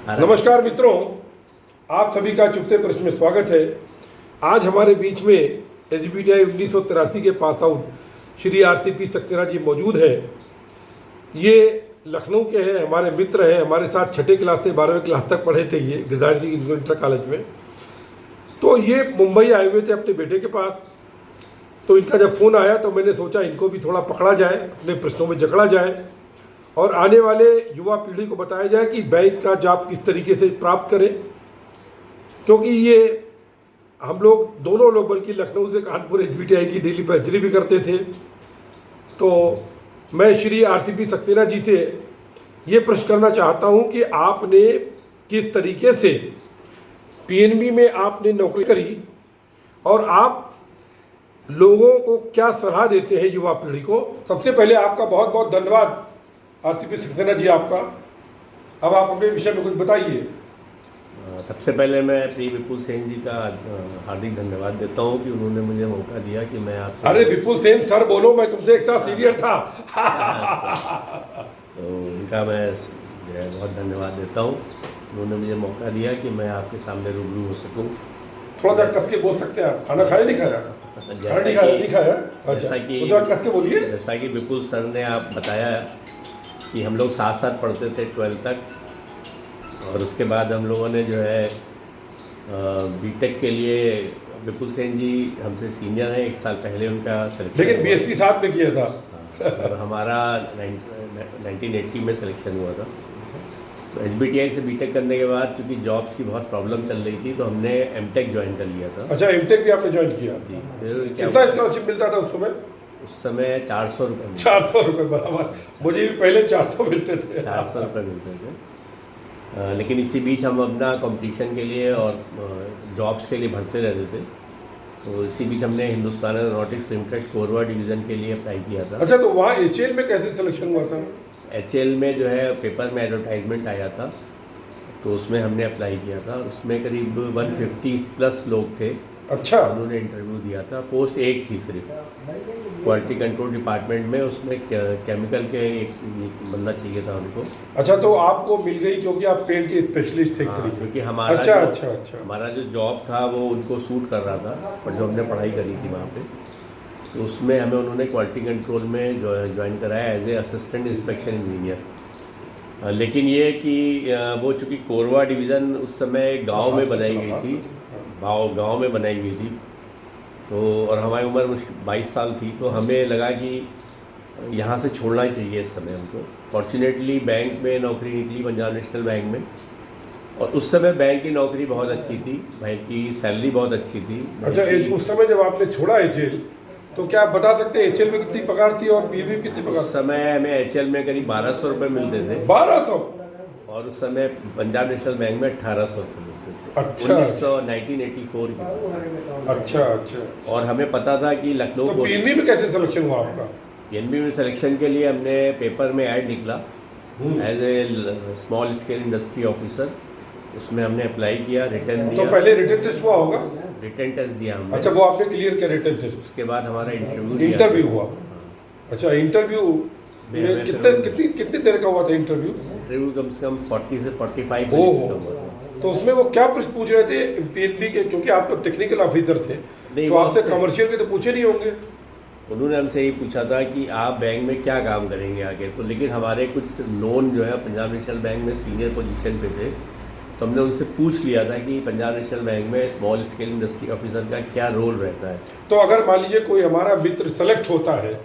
नमस्कार मित्रों, आप सभी का चुपते प्रश्न में स्वागत है। आज हमारे बीच में एसबीटीआई 1983 के pass out Shri RCP Saxena ji मौजूद है। ये लखनऊ के हैं, हमारे मित्र हैं, हमारे साथ छठे क्लास से 12वीं क्लास तक पढ़े थे ये गिरधारी जी इंटर कॉलेज में। तो ये मुंबई आए हुए थे अपने बेटे के पास। तो इनका जब फ़ोन आया तो मैंने सोचा इनको भी थोड़ा पकड़ा जाए, अपने प्रश्नों में जकड़ा जाए और आने वाले युवा पीढ़ी को बताया जाए कि बैंक का जॉब किस तरीके से प्राप्त करें। क्योंकि ये हम लोग दोनों लोग, बल्कि लखनऊ से कानपुर एसबीटीआई की डेली पहचरी भी करते थे। तो मैं श्री आरसीपी सक्सेना जी से ये प्रश्न करना चाहता हूँ कि आपने किस तरीके से पीएनबी में आपने नौकरी करी और आप लोगों को क्या सलाह देते हैं युवा पीढ़ी को। सबसे पहले आपका बहुत बहुत धन्यवाद आरसीपी सक्सेना जी आपका। अब आप अपने विषय में कुछ बताइए। सबसे पहले मैं प्रिय विपुल सेन जी का हार्दिक धन्यवाद देता हूं कि उन्होंने मुझे मौका दिया कि मैं आपसे। अरे विपुल सेन सर बोलो, मैं तुमसे एक साथ सीनियर था। तो उनका मैं जो है बहुत धन्यवाद देता हूं। उन्होंने मुझे मौका दिया कि मैं आपके सामने रूबरू हो सकूं। थोड़ा सा कस के बोल सकते हैं आप? खाना खाया नहीं खाया? कस के बोलिए। जैसा कि विपुल सर ने आप बताया कि हम लोग साथ साथ पढ़ते थे 12th तक और उसके बाद हम लोगों ने जो है बीटेक के लिए, विपुल सेन जी हमसे सीनियर हैं, 1 साल पहले उनका सिलेक्शन, लेकिन बीएससी साथ में किया था। और हमारा 1980 में सिलेक्शन हुआ था। तो एसबीटीआई से बीटेक करने के बाद चूँकि जॉब्स की बहुत प्रॉब्लम चल रही थी तो हमने एमटेक ज्वाइन कर लिया था। अच्छा, एमटेक भी आपने ज्वाइन किया? जी। कितना स्कॉलरशिप मिलता था उस समय? उस समय 400 रुपये। 400 रुपये बराबर। मुझे भी पहले 400 मिलते थे। 400 रुपये मिलते थे। लेकिन इसी बीच हम अपना कंपटीशन के लिए और जॉब्स के लिए भरते रहते थे। तो इसी बीच हमने Hindustan aeronautics limited Korba division के लिए अप्लाई किया था। अच्छा, तो वहाँ एचएएल में कैसे सिलेक्शन हुआ था? एचएएल में जो है पेपर में एडवर्टाइजमेंट आया था तो उसमें हमने अप्लाई किया था। उसमें करीब 150 प्लस लोग थे। अच्छा। उन्होंने इंटरव्यू दिया था। पोस्ट एक थी सिर्फ, क्वालिटी कंट्रोल डिपार्टमेंट में। उसमें केमिकल के एक बंदा चाहिए था उनको। अच्छा, तो आपको मिल गई क्योंकि आप पेंट के स्पेशलिस्ट थे? क्योंकि हमारा अच्छा। हमारा जो जॉब था वो उनको सूट कर रहा था, पर जो हमने पढ़ाई करी थी वहाँ पे, तो उसमें हमें उन्होंने क्वालिटी कंट्रोल में ज्वाइन कराया as a assistant inspection engineer. लेकिन ये कि वो चूँकि कोरबा डिवीज़न उस समय गांव में बनाई गई थी, गांव में बनाई गई थी। तो और हमारी उम्र 22 साल थी, तो हमें लगा कि यहाँ से छोड़ना ही चाहिए इस समय हमको। फॉर्चुनेटली बैंक में नौकरी निकली, पंजाब नेशनल बैंक में। और उस समय बैंक की नौकरी बहुत अच्छी थी, बैंक की सैलरी बहुत अच्छी थी। अच्छा, उस समय जब आपने छोड़ा एचएएल तो क्या आप बता सकते हैं एचएएल में कितनी पगार थी और पीवी में कितनी पगार? उस समय हमें एचएएल में करीब 1200 रुपये मिलते थे। 1200? और उस समय पंजाब नेशनल बैंक में 1800 रुपये मिलते थे। अच्छा। 1984 की। अच्छा। और हमें पता था कि लखनऊ तो पीएनबी में कैसे सिलेक्शन हुआ आपका? पीएनबी में सिलेक्शन के लिए हमने पेपर में ऐड निकला as a small scale industry officer. उसमें हमने अप्लाई किया, रिटर्न दिया। तो पहले रिटन टेस्ट हुआ होगा? रिटर्न टेस्ट दिया हमने। अच्छा, वो आपने क्लियर किया रिटन टेस्ट? उसके बाद हमारा इंटरव्यू हुआ। अच्छा, इंटरव्यू में कितनी देर का हुआ था इंटरव्यू? इंटरव्यू कम से कम 40 से 45 मिनट्स का हुआ था। तो उसमें वो क्या प्रश्न पूछ रहे थे पीएनबी के? क्योंकि आप तो टेक्निकल ऑफिसर थे, तो आपसे कमर्शियल के तो पूछे नहीं होंगे। उन्होंने हमसे यही पूछा था कि आप बैंक में क्या काम करेंगे आगे। तो लेकिन हमारे कुछ नोन जो है पंजाब नेशनल बैंक में सीनियर पोजीशन पे थे, तो हमने उनसे पूछ लिया था कि पंजाब नेशनल बैंक में स्मॉल स्केल इंडस्ट्री ऑफिसर का क्या रोल रहता है। तो अगर मान लीजिए कोई हमारा मित्र सेलेक्ट होता है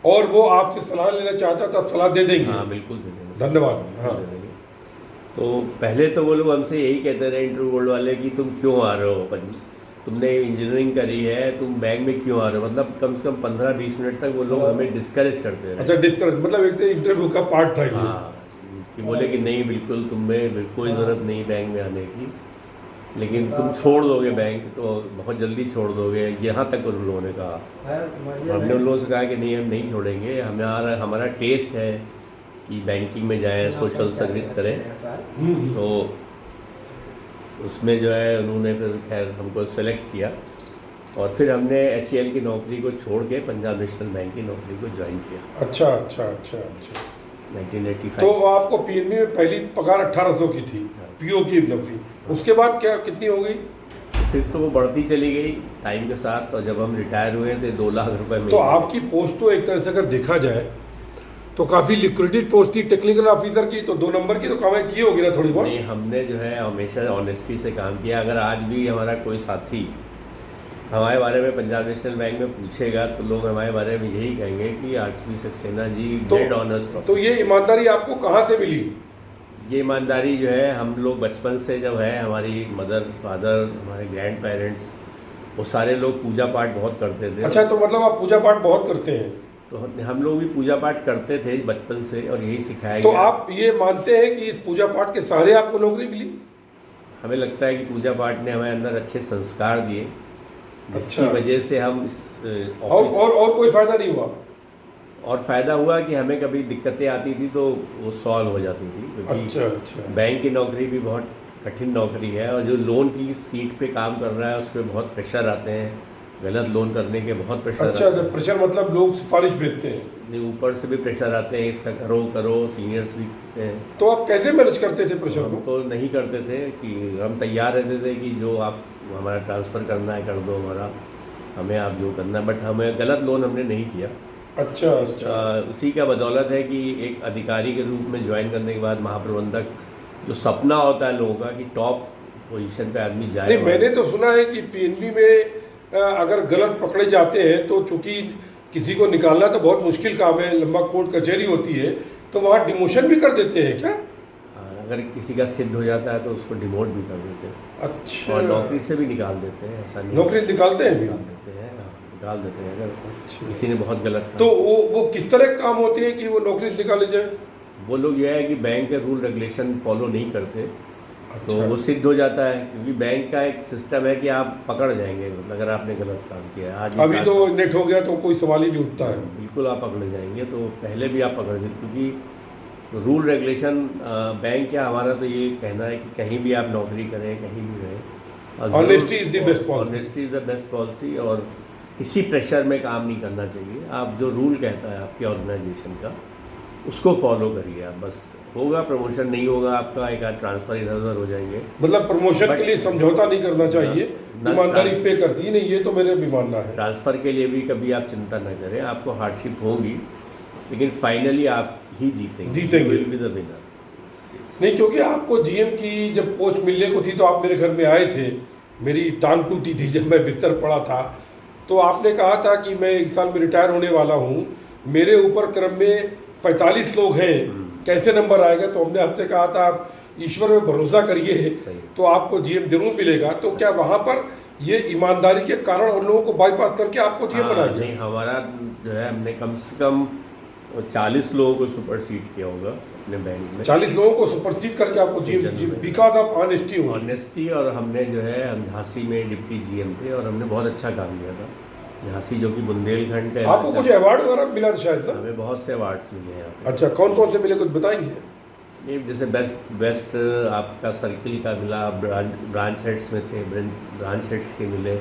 और वो आपसे सलाह लेना चाहता तो आप सलाह दे देंगे? हाँ, बिल्कुल दे देंगे। धन्यवाद। हाँ, दे देंगे। तो पहले तो वो लोग हमसे यही कहते रहे इंटरव्यू बोर्ड वाले कि तुम क्यों आ रहे हो, तुमने इंजीनियरिंग करी है, तुम बैंक में क्यों आ रहे हो। मतलब कम से कम 15-20 मिनट तक वो लोग हमें डिस्करेज करते रहे। अच्छा, डिस्करेज मतलब एक इंटरव्यू का पार्ट था ये? हाँ, कि बोले कि नहीं, बिल्कुल तुम्हें कोई ज़रूरत नहीं बैंक में आने की, लेकिन तुम छोड़ दोगे बैंक तो बहुत जल्दी छोड़ दोगे, यहाँ तक उन लोगों ने कहा। हमने उन लोगों से कहा कि नहीं, हम नहीं छोड़ेंगे। हमारा टेस्ट है कि बैंकिंग में जाएं, सोशल सर्विस करें। तो उसमें जो है उन्होंने फिर खैर हमको सेलेक्ट किया और फिर हमने एचएएल की नौकरी को छोड़ के पंजाब नेशनल बैंक की नौकरी को ज्वाइन किया। अच्छा। 1985। तो आपको पीएनबी में पहली पगार 1800 की थी, पीओ की नौकरी, उसके बाद क्या कितनी हो गई? फिर तो वो बढ़ती चली गई टाइम के साथ, और जब हम रिटायर हुए थे 2 लाख रुपए में। तो आपकी पोस्ट तो एक तरह से अगर देखा जाए तो काफ़ी लिक्विडेड पोस्ट थी टेक्निकल ऑफिसर की, तो 2 नंबर की तो कमाई की होगी ना थोड़ी बहुत? नहीं, हमने जो है हमेशा ऑनेस्टी से काम किया। अगर आज भी हमारा कोई साथी हमारे बारे में पंजाब नेशनल बैंक में पूछेगा तो लोग हमारे बारे में यही कहेंगे कि आरसीपी सक्सेना जी डेड ऑनेस्ट। तो ये ईमानदारी आपको कहाँ से मिली? ये ईमानदारी जो है हम लोग बचपन से जब है, हमारी मदर फादर हमारे ग्रैंड पेरेंट्स वो सारे लोग पूजा पाठ बहुत करते थे। अच्छा, तो मतलब आप पूजा पाठ बहुत करते हैं? तो हम लोग भी पूजा पाठ करते थे बचपन से, और यही सिखाया तो गया। आप ये मानते हैं कि इस पूजा पाठ के सहारे आपको नौकरी मिली? हमें लगता है कि पूजा पाठ ने हमें अंदर अच्छे संस्कार दिए, जिसकी अच्छा। वजह से हम इस और और कोई फायदा नहीं हुआ? और फ़ायदा हुआ कि हमें कभी दिक्कतें आती थी तो वो सॉल्व हो जाती थी, क्योंकि अच्छा। बैंक की नौकरी भी बहुत कठिन नौकरी है, और जो लोन की सीट पे काम कर रहा है उस पर बहुत प्रेशर आते हैं, गलत लोन करने के बहुत प्रेशर अच्छा, आते जब प्रेशर मतलब लोग सिफारिश भेजते हैं? हैं। ऊपर से भी प्रेशर आते हैं, इसका करो करो, सीनियर्स भी कहते हैं। तो आप कैसे मैनेज करते थे प्रेशर हम को? तो नहीं करते थे कि हम तैयार रहते थे कि जो आप हमारा ट्रांसफ़र करना है कर दो, हमारा हमें आप जो करना है, बट हमें गलत लोन हमने नहीं किया। अच्छा अच्छा। उसी का बदौलत है कि एक अधिकारी के रूप में ज्वाइन करने के बाद महाप्रबंधक जो सपना होता है लोगों का कि टॉप पोजीशन पे आदमी जाए। नहीं, मैंने तो सुना है कि पीएनबी में अगर गलत पकड़े जाते हैं तो चूंकि किसी को निकालना तो बहुत मुश्किल काम है, लंबा कोर्ट कचहरी होती है, तो वहाँ डिमोशन भी कर देते हैं क्या? अगर किसी का सिद्ध हो जाता है तो उसको डिमोट भी कर देते हैं। अच्छा। और नौकरी से भी निकाल देते हैं, ऐसा नहीं। नौकरी निकालते हैं भी? निकाल देते हैं, हाँ, निकाल देते हैं अगर अच्छा। किसी ने बहुत गलत तो वो किस तरह के काम होते हैं कि वो नौकरी से निकाले जाए? वो लोग यह है कि बैंक के रूल रेगुलेशन फॉलो नहीं करते, तो अच्छा। वो सिद्ध हो जाता है, क्योंकि बैंक का एक सिस्टम है कि आप पकड़ जाएंगे, मतलब अगर आपने गलत काम किया है। आज अभी तो नेट हो गया तो कोई सवाल ही नहीं उठता है। बिल्कुल आप पकड़े जाएंगे, तो पहले भी आप पकड़ गए, क्योंकि रूल रेगुलेशन बैंक क्या, हमारा तो ये कहना है कि कहीं भी आप नौकरी करें, कहीं भी रहें, honesty is the best policy. Honesty is the best policy, और किसी प्रेशर में काम नहीं करना चाहिए। आप जो रूल कहता है आपके ऑर्गेनाइजेशन का उसको फॉलो करिए आप, बस होगा प्रमोशन, नहीं होगा आपका एक आध ट्रांसफ़र इधर उधर हो जाएंगे। मतलब प्रमोशन के लिए समझौता नहीं करना चाहिए, ना ईमानदारी पे करती नहीं, ये तो मेरे भी मानना है। ट्रांसफ़र के लिए भी कभी आप चिंता न करें, आपको हार्डशिप होगी लेकिन फाइनली आप ही जीतेंगे। Will be the winner. नहीं, क्योंकि आपको जीएम की जब पोस्ट मिलने को थी तो आप मेरे घर में आए थे, मेरी टांग टूटी थी जब मैं बिस्तर पड़ा था, तो आपने कहा था कि मैं 1 साल में रिटायर होने वाला हूँ, मेरे ऊपर क्रम में 45 लोग हैं, कैसे नंबर आएगा? तो हमने आपसे कहा था आप ईश्वर में भरोसा करिए तो आपको जीएम जरूर मिलेगा। तो क्या वहाँ पर ये ईमानदारी के कारण उन लोगों को बाईपास करके आपको जीएम बनाया गया? नहीं, हमारा जो है हमने कम से कम 40 लोगों को सुपरसीड किया होगा अपने बैंक में। 40 लोगों को सुपरसीड करके आपको GM, because of honesty. Honesty, और हमने जो है हम झांसी में डिप्टी जीएम थे और हमने बहुत अच्छा काम किया था। झांसी जो कि बुंदेलखंड का, आपको कुछ अवार्ड वगैरह मिला था शायद ना? हमें बहुत से अवार्ड्स मिले हैं यहाँ पे। अच्छा, कौन कौन से मिले कुछ बताएंगे? नहीं, जैसे बेस्ट आपका सर्किल का मिला, ब्रांच हेड्स में थे, ब्रांच हेड्स के मिले।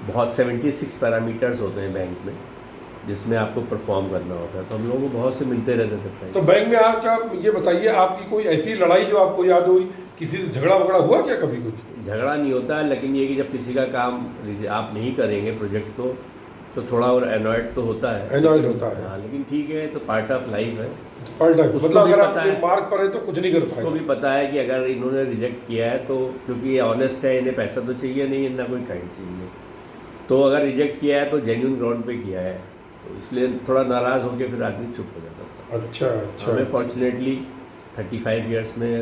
बहुत 76 पैरामीटर्स होते हैं बैंक में जिसमें आपको परफॉर्म करना होता है, तो हम लोगों को बहुत से मिलते रहते थे प्राइस। तो बैंक में आपका ये बताइए, आपकी कोई ऐसी लड़ाई जो आपको याद हुई, किसी से झगड़ा वगड़ा हुआ क्या कभी कुछ? झगड़ा नहीं होता है, लेकिन ये कि जब किसी का काम आप नहीं करेंगे प्रोजेक्ट को तो थोड़ा और एनॉयड तो होता है। एनॉयड होता है, हाँ, लेकिन ठीक है, तो पार्ट ऑफ लाइफ है। पार्ट ऑफ, उसको मतलब भी अगर पता आप है, मार्क पर है तो कुछ नहीं कर उसको पाएंगे। भी पता है कि अगर इन्होंने रिजेक्ट किया है तो क्योंकि ये ऑनेस्ट है, इन्हें पैसा तो चाहिए नहीं, ना कोई क्लाइंट चाहिए, तो अगर रिजेक्ट किया है तो जेन्युइन ग्राउंड पे किया है, तो इसलिए थोड़ा नाराज़ होकर फिर आदमी चुप हो जाता था। अच्छा अच्छा। हमें फॉर्चुनेटली 35 ईयर्स में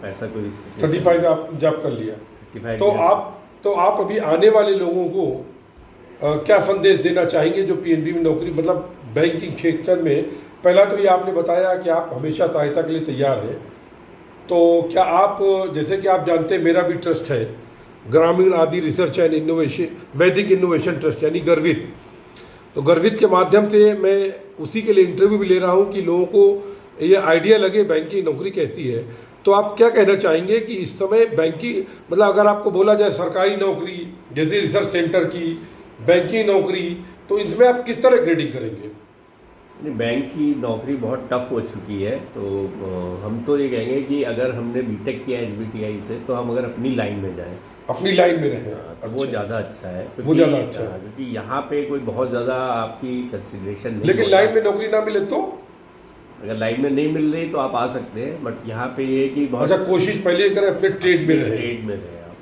ऐसा कोई 35 आप जॉब कर लिया। 35 तो आप अभी आने वाले लोगों को क्या संदेश देना चाहेंगे जो पीएनबी में नौकरी, मतलब बैंकिंग क्षेत्र में? पहला तो ये आपने बताया कि आप हमेशा सहायता के लिए तैयार हैं, तो क्या आप, जैसे कि आप जानते हैं मेरा भी ट्रस्ट है, ग्रामीण आदि रिसर्च एंड इनोवेशन, वैदिक इनोवेशन ट्रस्ट यानी गर्वित, तो गर्वित के माध्यम से मैं उसी के लिए इंटरव्यू भी ले रहा हूँ कि लोगों को ये आइडिया लगे बैंक की नौकरी कैसी है। तो आप क्या कहना चाहेंगे कि इस समय बैंकिंग, मतलब अगर आपको बोला जाए सरकारी नौकरी जैसे रिसर्च सेंटर की, बैंकिंग नौकरी, तो इसमें आप किस तरह ग्रेडिंग करेंगे? नहीं, बैंक की नौकरी बहुत टफ हो चुकी है, तो हम तो ये कहेंगे कि अगर हमने बीटेक किया एसबीटीआई से, तो हम अगर अपनी लाइन में जाएं अपनी लाइन में रहे। तो वो ज़्यादा अच्छा है, वो ज़्यादा अच्छा है। क्योंकि यहाँ पे कोई बहुत ज़्यादा आपकी कंसिडरेशन नहीं लेकिन होता। लाइन में नौकरी ना मिले तो? अगर लाइन में नहीं मिल रही तो आप आ सकते हैं, बट यहाँ पे ये है कि बहुत अच्छा, कोशिश पहले करें अपने ट्रेड में रहे। ट्रेड में रहे आप,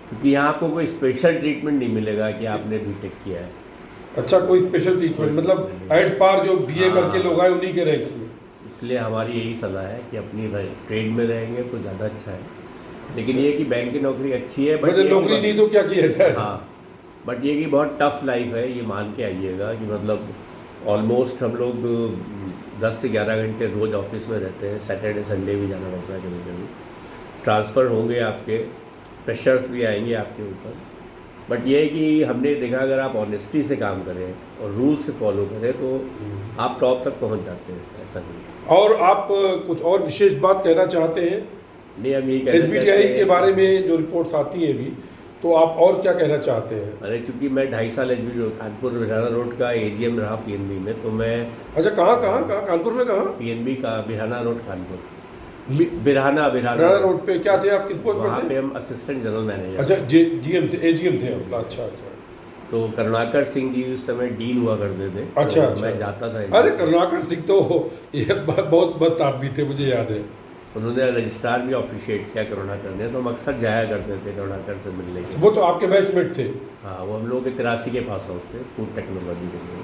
क्योंकि यहाँ आपको कोई स्पेशल ट्रीटमेंट नहीं मिलेगा कि आपने बीटेक किया है। अच्छा, कोई स्पेशल ट्रीटमेंट मतलब एड पार जो बीए करके लोग आए उन्हीं के रैंक में। इसलिए हमारी यही सलाह है कि अपनी ट्रेड में रहेंगे तो ज़्यादा अच्छा है। लेकिन ये कि बैंक की नौकरी अच्छी है, मतलब नौकरी नहीं तो क्या किया जाए। हाँ, बट ये कि बहुत टफ लाइफ है, ये मान के आइएगा कि मतलब ऑलमोस्ट हम लोग 10 से 11 घंटे रोज़ ऑफिस में रहते हैं, सैटरडे संडे भी जाना पड़ता है कभी कभी। ट्रांसफ़र होंगे आपके, प्रेशर्स भी आएंगे आपके ऊपर, बट ये है कि हमने देखा अगर आप ऑनेस्टी से काम करें और रूल से फॉलो करें तो आप टॉप तक पहुंच जाते हैं, ऐसा नहीं है। और आप कुछ और विशेष बात कहना चाहते हैं? नहीं, हम ये एसबीटीआई के बारे में जो रिपोर्ट्स आती हैं अभी, तो आप और क्या कहना चाहते हैं? अरे चूँकि मैं 2.5 साल एसबीटी कानपुर बिरहाना रोड का एजीएम रहा पीएनबी में, तो मैं अच्छा, कहाँ कानपुर में कहाँ? पीएनबी का बिरहाना रोड कानपुर, बिरहाना बिरहाना रोड पे क्या थे आप? किस पोस्ट वहाँ पर पे थे? हम असिस्टेंट जनरल मैनेजर। अच्छा, जीएम थे, एजीएम थे आप। अच्छा अच्छा तो करुणाकर सिंह जी उस समय डीन हुआ करते थे। अच्छा, तो मैं जाता था। अरे करुणाकर सिंह तो ये बहुत मस्त आदमी थे, मुझे याद है। उन्होंने रजिस्ट्रार भी ऑफिशिएट किया करुणाकर ने, तो हम अक्सर जाया करते थे करुणाकर से मिलने के। वो तो आपके बैचमेट थे? हाँ, वो हम लोग के 83 के पास आउट थे, फूड टेक्नोलॉजी के लिए।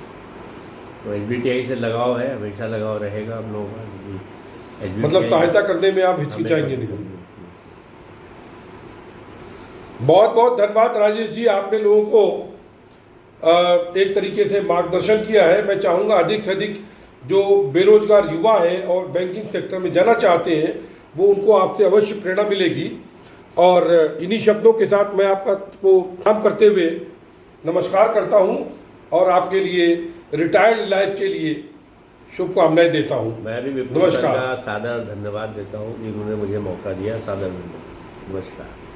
तो एसबीटीआई से लगाव है, हमेशा लगाव रहेगा हम लोगों का, क्योंकि मतलब सहायता करने में आप हिचकिचाएंगे नहीं। बहुत बहुत धन्यवाद राजेश जी, आपने लोगों को एक तरीके से मार्गदर्शन किया है। मैं चाहूँगा अधिक से अधिक जो बेरोजगार युवा हैं और बैंकिंग सेक्टर में जाना चाहते हैं, वो उनको आपसे अवश्य प्रेरणा मिलेगी। और इन्हीं शब्दों के साथ मैं आपका को काम करते हुए नमस्कार करता हूँ और आपके लिए रिटायर्ड लाइफ के लिए शुभकामनाएं देता हूँ। मैं भी विपुल सर का सादर धन्यवाद देता हूँ जिन्होंने मुझे मौका दिया। सादर नमस्कार।